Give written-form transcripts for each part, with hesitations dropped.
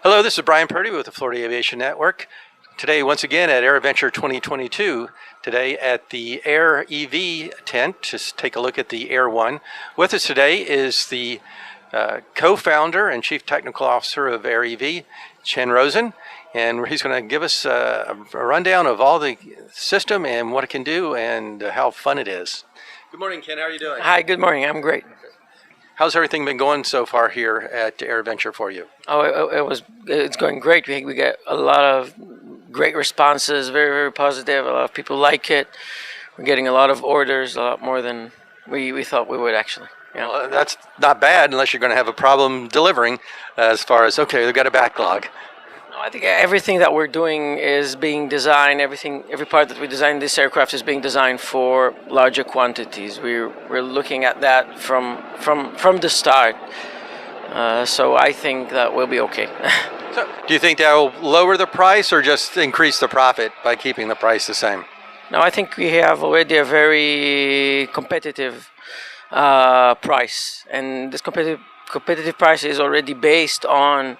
Hello, this is Brian Purdy with the Florida Aviation Network. Today, once again, at AirEventure 2022, today at the AirEV tent to take a look at the Air One. With us today is the co-founder and chief technical officer of AirEV, Chen Rosen, and he's going to give us a rundown of all the system and what it can do and how fun it is. Good morning, Ken. How are you doing? Hi, good morning. I'm great. How's everything been going so far here at AirEventure for you? Oh, it's going great. We get a lot of great responses, very, very positive. A lot of people like it. We're getting a lot of orders, a lot more than we thought we would actually. Yeah. Well, that's not bad unless you're going to have a problem delivering as far as, okay, they've got a backlog. No, I think everything that we're doing is being designed. Every part that we design this aircraft is being designed for larger quantities. We're looking at that from the start. So I think that we'll be okay. So, do you think that will lower the price or just increase the profit by keeping the price the same? No, I think we have already a very competitive price, and this competitive price is already based on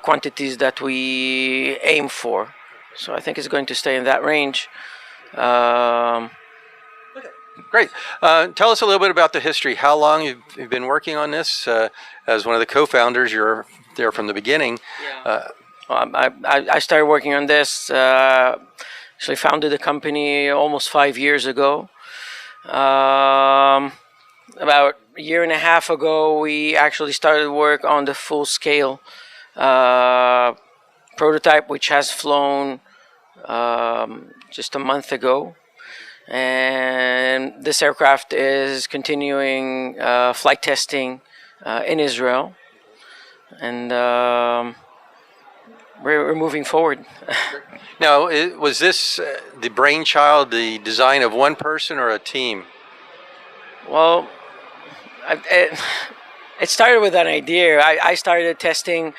quantities that we aim for. So I think it's going to stay in that range. Okay. Great. Tell us a little bit about the history. How long you've been working on this? As one of the co-founders, you're there from the beginning. Yeah. I started working on this. Actually founded the company almost 5 years ago. About a year and a half ago, we actually started work on the full-scale prototype, which has flown just a month ago. And this aircraft is continuing flight testing in Israel. And we're moving forward. Now, was this the brainchild, the design of one person or a team? Well, it started with an idea. I started testing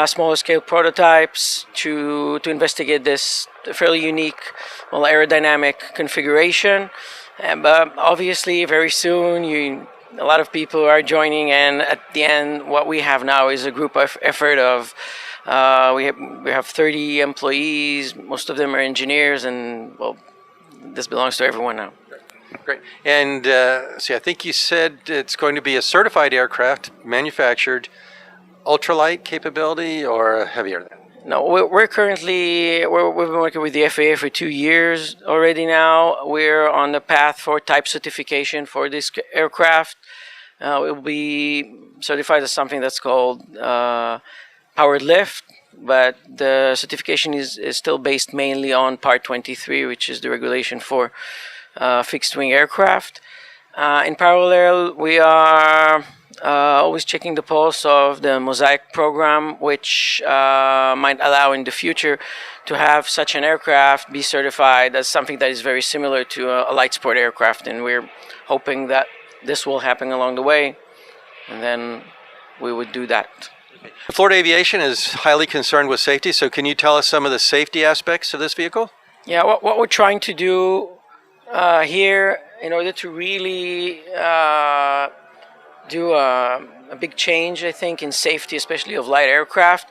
smaller scale prototypes to investigate this fairly unique, aerodynamic configuration. But obviously, very soon, a lot of people are joining, and at the end, what we have now is a group effort of we have 30 employees. Most of them are engineers, and this belongs to everyone now. Great. And see, I think you said it's going to be a certified aircraft, manufactured, ultralight capability or heavier than that? No, we've been working with the FAA for 2 years already now. We're on the path for type certification for this aircraft. It will be certified as something that's called powered lift, but the certification is still based mainly on Part 23, which is the regulation for fixed-wing aircraft. In parallel, we are always checking the pulse of the Mosaic program, which might allow in the future to have such an aircraft be certified as something that is very similar to a light sport aircraft, and we're hoping that this will happen along the way, and then we would do that. Florida Aviation is highly concerned with safety, so can you tell us some of the safety aspects of this vehicle? Yeah, what we're trying to do here, in order to really do a big change, I think, in safety, especially of light aircraft,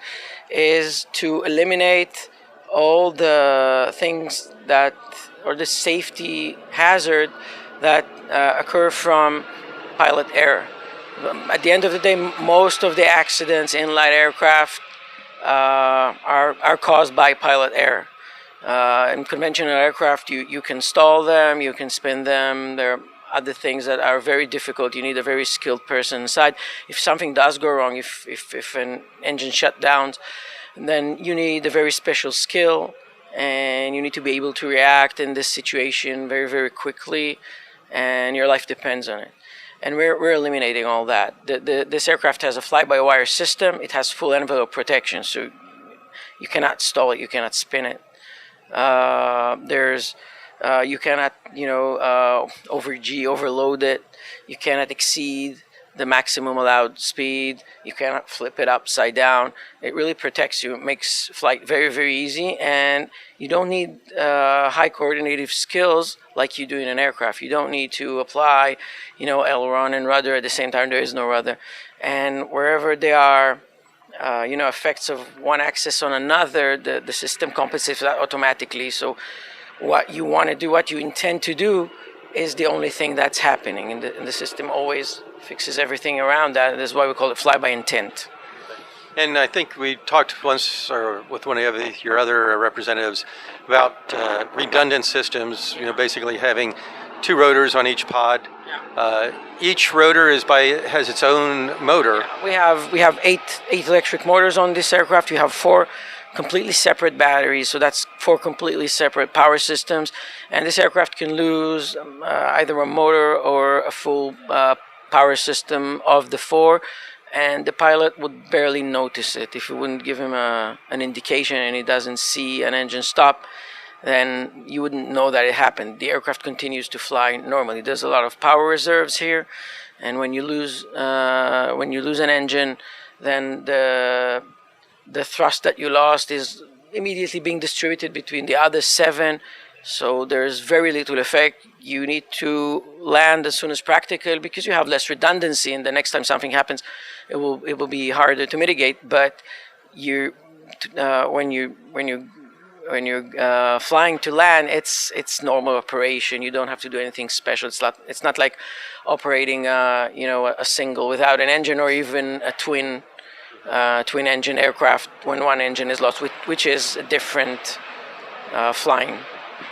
is to eliminate all the things or the safety hazard that occur from pilot error. At the end of the day, most of the accidents in light aircraft are caused by pilot error. In conventional aircraft, you can stall them, you can spin them. There are other things that are very difficult. You need a very skilled person inside. If something does go wrong, if an engine shut down, then you need a very special skill, and you need to be able to react in this situation very, very quickly, and your life depends on it. And we're eliminating all that. This aircraft has a fly-by-wire system. It has full envelope protection, so you cannot stall it, you cannot spin it. You cannot, overload it. You cannot exceed the maximum allowed speed. You cannot flip it upside down. It really protects you. It makes flight very, very easy, and you don't need high coordinative skills like you do in an aircraft. You don't need to apply, aileron and rudder at the same time. There is no rudder, and wherever they are effects of one axis on another, the system compensates that automatically. So what you want to do, what you intend to do, is the only thing that's happening, and the system always fixes everything around that. That's why we call it fly by intent. And I think we talked once, or with one of your other representatives, about redundant systems. Basically having two rotors on each pod. Each rotor has its own motor. We have eight electric motors on this aircraft. We have four completely separate batteries, so that's four completely separate power systems. And this aircraft can lose either a motor or a full power system of the four, and the pilot would barely notice it. If you wouldn't give him an indication and he doesn't see an engine stop, then you wouldn't know that it happened. The aircraft continues to fly normally. There's a lot of power reserves here, and when you lose an engine, then the thrust that you lost is immediately being distributed between the other seven. So there's very little effect. You need to land as soon as practical because you have less redundancy, and the next time something happens, it will be harder to mitigate. But when you're flying to land, it's normal operation. You don't have to do anything special. It's not like operating a single without an engine, or even a twin engine aircraft when one engine is lost, which is a different flying.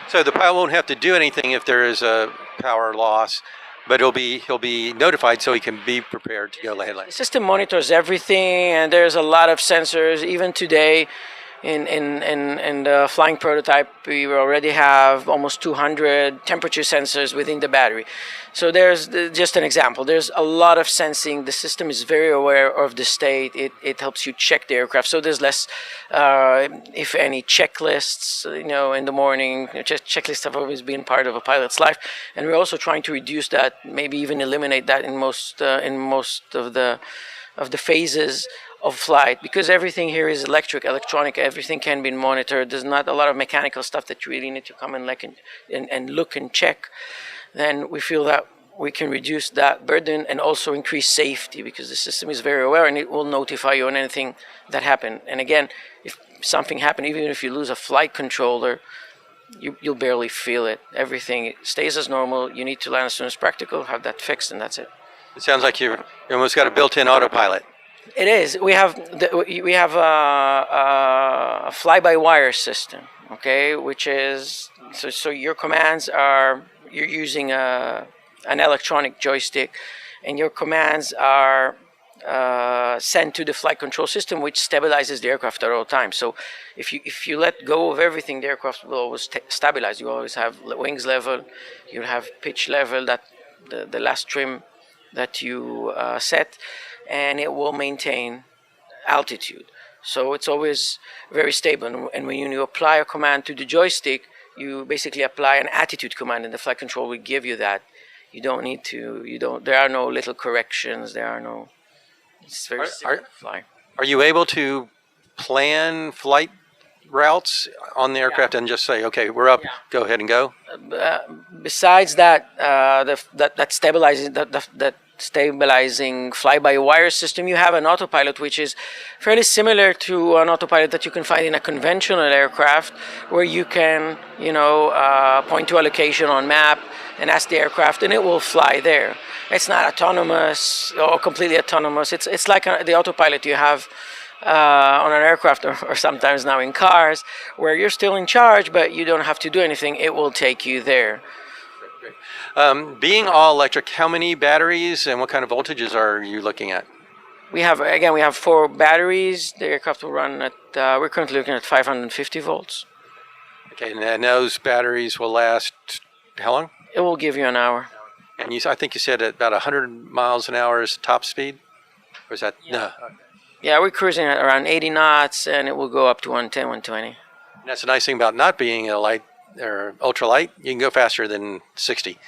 So the pilot won't have to do anything if there is a power loss, but he'll be notified so he can be prepared to go land. The system monitors everything, and there's a lot of sensors. Even today, in the flying prototype, we already have almost 200 temperature sensors within the battery. So there's just an example. There's a lot of sensing. The system is very aware of the state. It helps you check the aircraft. So there's less, if any, checklists. In the morning, checklists have always been part of a pilot's life, and we're also trying to reduce that, maybe even eliminate that in most of the phases of flight, because everything here is electronic, everything can be monitored. There's not a lot of mechanical stuff that you really need to come and look and check. Then we feel that we can reduce that burden and also increase safety, because the system is very aware and it will notify you on anything that happened. And again, if something happened, even if you lose a flight controller, you'll barely feel it. Everything stays as normal. You need to land as soon as practical, have that fixed, and that's it. It sounds like you almost got a built-in autopilot. It is. We have a fly-by-wire system, okay, which is so your commands are, you're using an electronic joystick, and your commands are sent to the flight control system, which stabilizes the aircraft at all times. So if you let go of everything, the aircraft will always stabilize. You always have wings level, you have pitch level, that the last trim that you set, and it will maintain altitude. So it's always very stable. And when you apply a command to the joystick, you basically apply an attitude command, and the flight control will give you that. You don't need to, there are no little corrections, it's very simple to fly. Are you able to plan flight routes on the aircraft and just say, okay, we're up, go ahead and go? Besides that, that stabilizing fly-by-wire system, you have an autopilot, which is fairly similar to an autopilot that you can find in a conventional aircraft, where you can, point to a location on map and ask the aircraft, and it will fly there. It's not autonomous or completely autonomous. It's like the autopilot you have on an aircraft, or sometimes now in cars, where you're still in charge, but you don't have to do anything. It will take you there. Being all electric, how many batteries and what kind of voltages are you looking at? We have 4 batteries. The aircraft will run at, we're currently looking at 550 volts. Okay, and those batteries will last how long? It will give you an hour. And I think you said at about 100 miles an hour is top speed? Or is that, no? Yeah, we're cruising at around 80 knots, and it will go up to 110, 120. And that's the nice thing about not being a light or ultralight. You can go faster than 60.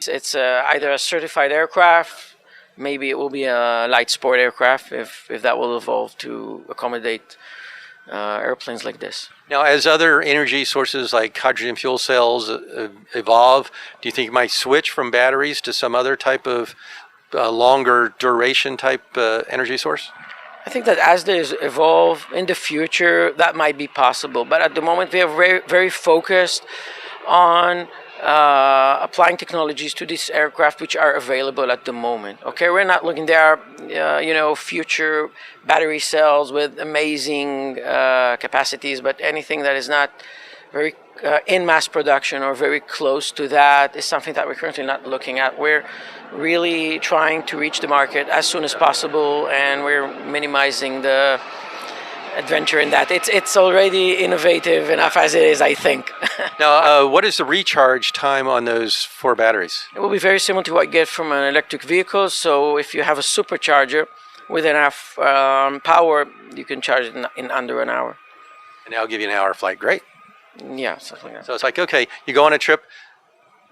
It's either a certified aircraft, maybe it will be a light sport aircraft if that will evolve to accommodate airplanes like this. Now, as other energy sources like hydrogen fuel cells evolve, do you think you might switch from batteries to some other type of longer duration type energy source? I think that as there's evolve in the future, that might be possible. But at the moment, we are very, very focused on applying technologies to these aircraft which are available at the moment. Okay, we're not looking. There are future battery cells with amazing capacities, but anything that is not very in mass production or very close to that is something that we're currently not looking at. We're really trying to reach the market as soon as possible, and we're minimizing the adventure in that. It's already innovative enough as it is, I think. Now, what is the recharge time on those 4 batteries? It will be very similar to what you get from an electric vehicle. So if you have a supercharger with enough power, you can charge it in under an hour. And that'll give you an hour flight. Great. Yeah, something like that. So it's like, okay, you go on a trip,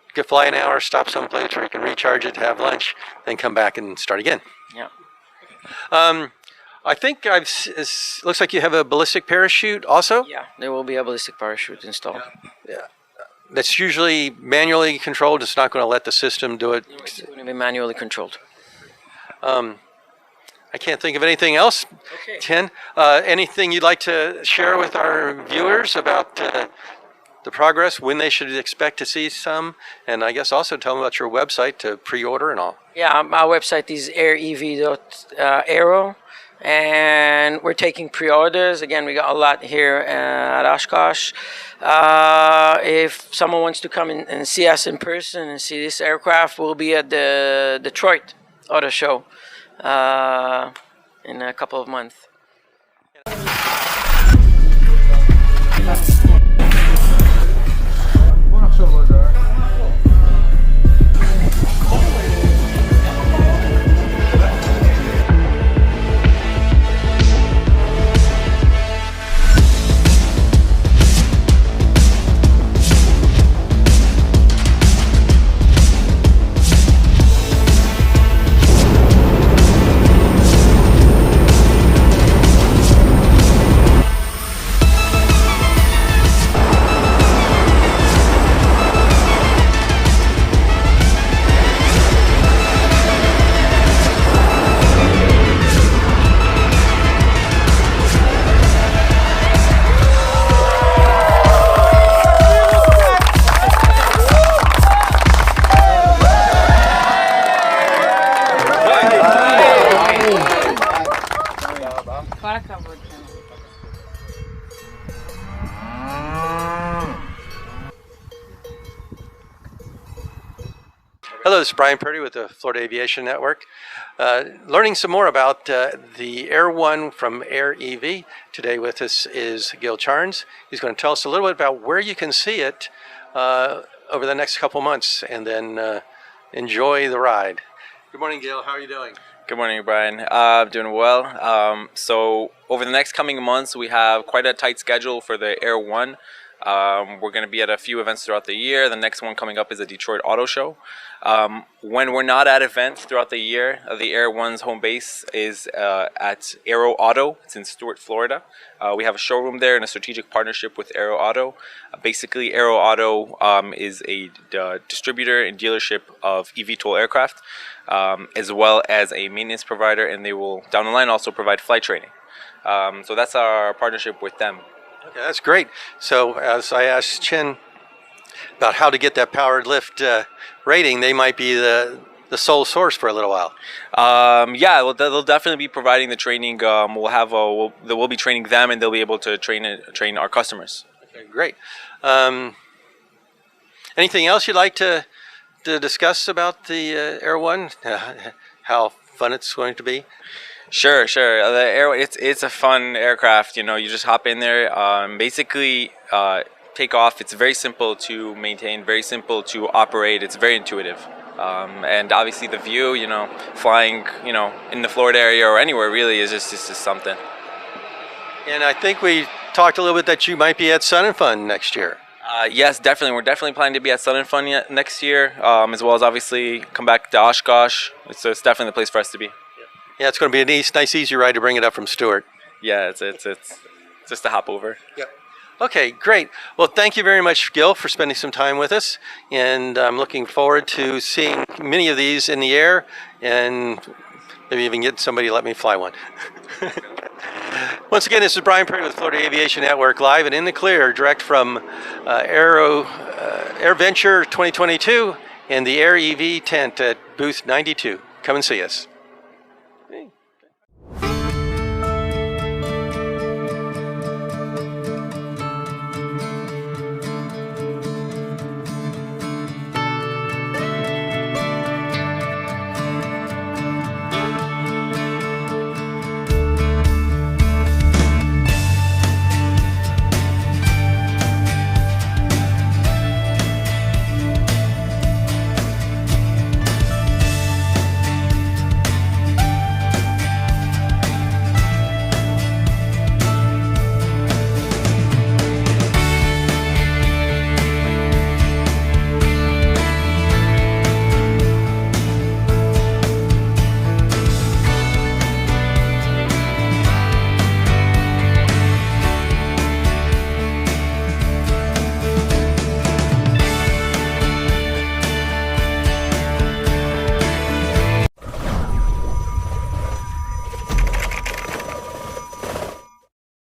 you can fly an hour, stop someplace where you can recharge it, have lunch, then come back and start again. Yeah. I think looks like you have a ballistic parachute also? Yeah, there will be a ballistic parachute installed. Yeah. That's usually manually controlled. It's not going to let the system do it. It's going to be manually controlled. I can't think of anything else. Okay. Chen, anything you'd like to share with our viewers about the progress, when they should expect to see some, and I guess also tell them about your website to pre-order and all. Yeah, our website is AirEV.aero, and we're taking pre-orders. Again, we got a lot here at Oshkosh. If someone wants to come and see us in person and see this aircraft, we'll be at the Detroit Auto Show in a couple of months. Hello, this is Brian Purdy with the Florida Aviation Network. Learning some more about the Air One from AirEV. Today with us is Gil Charnes. He's going to tell us a little bit about where you can see it over the next couple months, and then enjoy the ride. Good morning, Gil. How are you doing? Good morning, Brian. Doing well. So over the next coming months, we have quite a tight schedule for the Air One. We're going to be at a few events throughout the year. The next one coming up is the Detroit Auto Show. When we're not at events throughout the year, the Air One's home base is at Aero Auto. It's in Stuart, Florida. We have a showroom there and a strategic partnership with Aero Auto. Basically, Aero Auto is a distributor and dealership of eVTOL aircraft, as well as a maintenance provider, and they will, down the line, also provide flight training. So that's our partnership with them. Okay, that's great. So as I asked Chen about how to get that powered lift rating, they might be the sole source for a little while. Yeah, well, they'll definitely be providing the training. We'll be training them, and they'll be able to train our customers. Okay, great. Anything else you'd like to discuss about the Air One? How fun it's going to be? Sure. The Air, it's a fun aircraft. You know, you just hop in there. Basically, take off. It's very simple to maintain, very simple to operate. It's very intuitive. And obviously the view, you know, flying, you know, in the Florida area or anywhere really is just something. And I think we talked a little bit that you might be at Sun and Fun next year. Yes, definitely. We're definitely planning to be at Sun and Fun next year, as well as obviously come back to Oshkosh. It's definitely the place for us to be. Yeah, it's going to be a nice, easy ride to bring it up from Stuart. Yeah, it's just a hop over. Yep. Okay, great. Well, thank you very much, Gil, for spending some time with us. And I'm looking forward to seeing many of these in the air and Maybe even get somebody to let me fly one. Once again, this is Brian Purdy with Florida Aviation Network, live and in the clear, direct from AirVenture 2022 and the AirEV tent at booth 92. Come and see us.